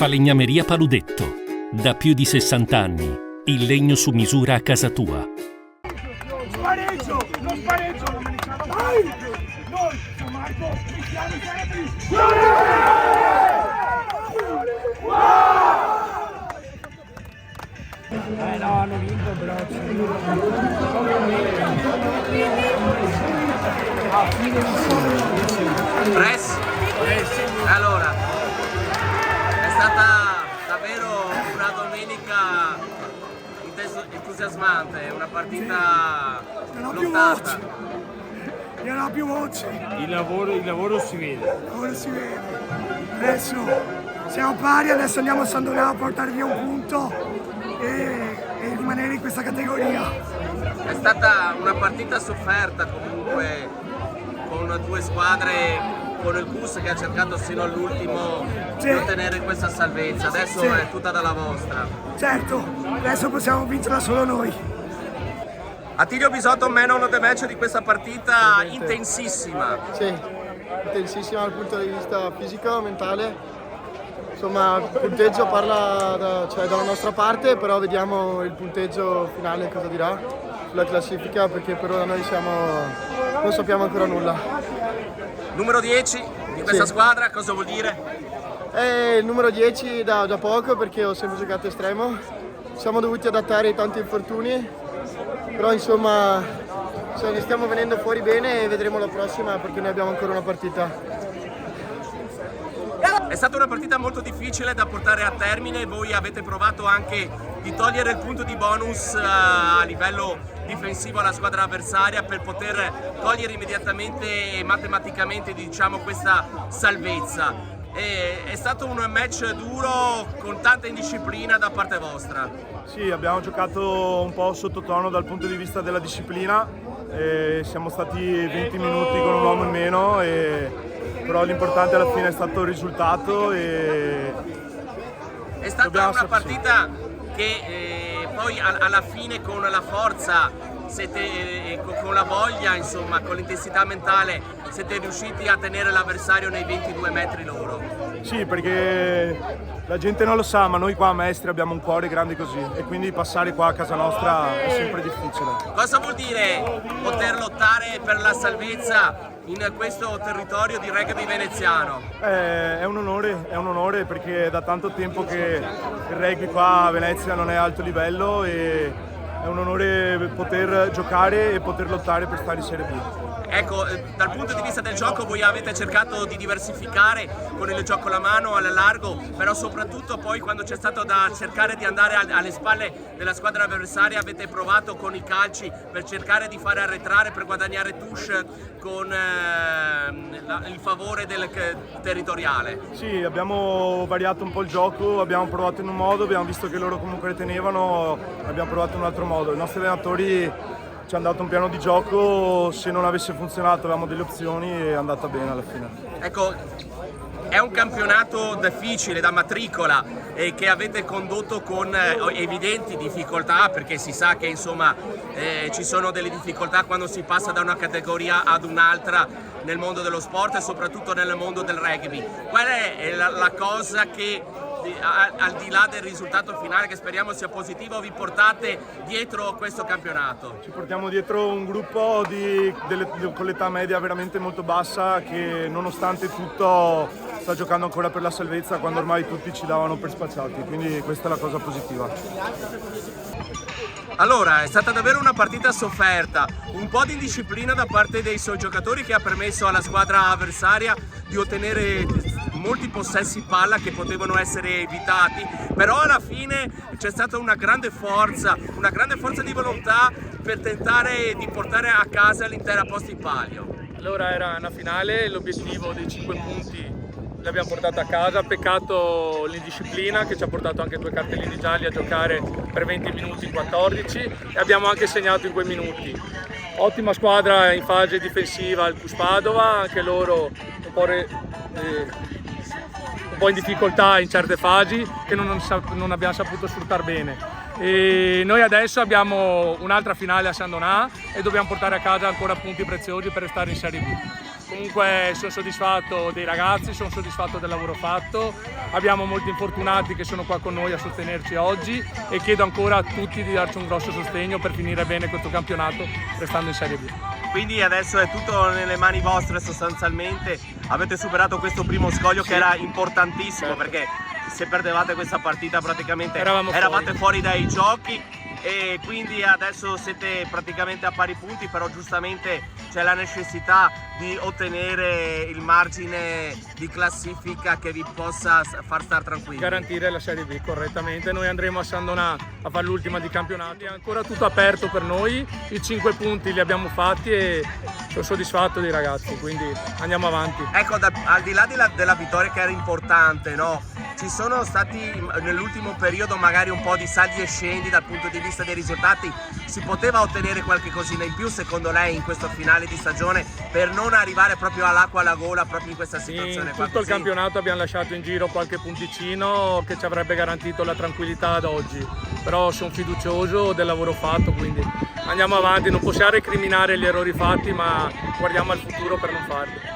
Falegnameria Paludetto. Da più di 60 anni, il legno su misura a casa tua. Spareggio! Non spareggio! Dai! Noi, Marco, siamo no, hanno vinto però. Press? Allora, è stata davvero una domenica entusiasmante, una partita lottata. Non ha più voce. Il lavoro si vede. Ora si vede. Adesso siamo pari, adesso andiamo a San Donà a portare via un punto e rimanere in questa categoria. È stata una partita sofferta comunque, con due squadre, con il CUS che ha cercato sino all'ultimo di ottenere questa salvezza. Adesso è tutta dalla vostra. Certo, adesso possiamo vincerla solo noi. Attilio Bisotto, man of the match di questa partita intensissima. Sì, intensissima dal punto di vista fisico, mentale. Insomma, il punteggio parla dalla nostra parte, però vediamo il punteggio finale cosa dirà sulla classifica, perché per ora noi non sappiamo ancora nulla. Numero 10 di questa squadra, cosa vuol dire? Il numero 10 da poco, perché ho sempre giocato estremo. Siamo dovuti adattare ai tanti infortuni, però insomma ne stiamo venendo fuori bene e vedremo la prossima, perché noi abbiamo ancora una partita. È stata una partita molto difficile da portare a termine, voi avete provato anche di togliere il punto di bonus a livello difensivo alla squadra avversaria per poter togliere immediatamente e matematicamente, diciamo, questa salvezza. È stato un match duro con tanta indisciplina da parte vostra. Sì, abbiamo giocato un po' sottotono dal punto di vista della disciplina, siamo stati 20 minuti con un uomo in meno, però l'importante alla fine è stato il risultato. È stata una partita che poi alla fine con la forza, con la voglia, insomma, con l'intensità mentale, siete riusciti a tenere l'avversario nei 22 metri loro. Sì, perché la gente non lo sa, ma noi qua a Mestre abbiamo un cuore grande così e quindi passare qua a casa nostra è sempre difficile. Cosa vuol dire poter lottare per la salvezza in questo territorio di rugby veneziano? È un onore perché è da tanto tempo che il rugby qua a Venezia non è a alto livello e è un onore poter giocare e poter lottare per stare in Serie B. Ecco, dal punto di vista del gioco voi avete cercato di diversificare con il gioco alla mano, al largo, però soprattutto poi quando c'è stato da cercare di andare alle spalle della squadra avversaria avete provato con i calci per cercare di fare arretrare, per guadagnare touche con il favore del territoriale. Sì, abbiamo variato un po' il gioco, abbiamo provato in un modo, abbiamo visto che loro comunque le tenevano, abbiamo provato in un altro modo. I nostri allenatori ci hanno dato un piano di gioco, se non avesse funzionato avevamo delle opzioni e è andata bene alla fine. Ecco, è un campionato difficile da matricola che avete condotto con evidenti difficoltà, perché si sa che insomma ci sono delle difficoltà quando si passa da una categoria ad un'altra nel mondo dello sport e soprattutto nel mondo del rugby. Qual è la cosa che al di là del risultato finale, che speriamo sia positivo, vi portate dietro questo campionato? Ci portiamo dietro un gruppo con l'età media veramente molto bassa che nonostante tutto sta giocando ancora per la salvezza quando ormai tutti ci davano per spacciati, quindi questa è la cosa positiva. Allora, è stata davvero una partita sofferta, un po' di indisciplina da parte dei suoi giocatori che ha permesso alla squadra avversaria di ottenere molti possessi palla che potevano essere evitati, però alla fine c'è stata una grande forza di volontà per tentare di portare a casa l'intera posta in palio. Allora era una finale, l'obiettivo dei 5 punti l'abbiamo portato a casa, peccato l'indisciplina che ci ha portato anche 2 cartellini gialli a giocare per 20 minuti in 14 e abbiamo anche segnato in quei minuti. Ottima squadra in fase difensiva il CUS Padova, anche loro un po' in difficoltà in certe fasi che non abbiamo saputo sfruttare bene. E noi adesso abbiamo un'altra finale a San Donà e dobbiamo portare a casa ancora punti preziosi per restare in Serie B. Comunque sono soddisfatto dei ragazzi, sono soddisfatto del lavoro fatto, abbiamo molti infortunati che sono qua con noi a sostenerci oggi e chiedo ancora a tutti di darci un grosso sostegno per finire bene questo campionato restando in Serie B. Quindi adesso è tutto nelle mani vostre sostanzialmente, avete superato questo primo scoglio che era importantissimo, certo, perché se perdevate questa partita praticamente eravate fuori dai giochi e quindi adesso siete praticamente a pari punti, però giustamente c'è la necessità di ottenere il margine di classifica che vi possa far star tranquilli. Garantire la Serie B correttamente, noi andremo a San Donà a fare l'ultima di campionato, è ancora tutto aperto per noi, i 5 punti li abbiamo fatti e sono soddisfatto dei ragazzi, quindi andiamo avanti. Ecco, al di là della vittoria che era importante, no? Ci sono stati nell'ultimo periodo magari un po' di sali e scendi dal punto di vista dei risultati, si poteva ottenere qualche cosina in più secondo lei in questo finale di stagione per non arrivare proprio all'acqua alla gola proprio in questa situazione? In tutto il campionato abbiamo lasciato in giro qualche punticino che ci avrebbe garantito la tranquillità ad oggi, però sono fiducioso del lavoro fatto, quindi andiamo avanti, non possiamo recriminare gli errori fatti ma guardiamo al futuro per non farli.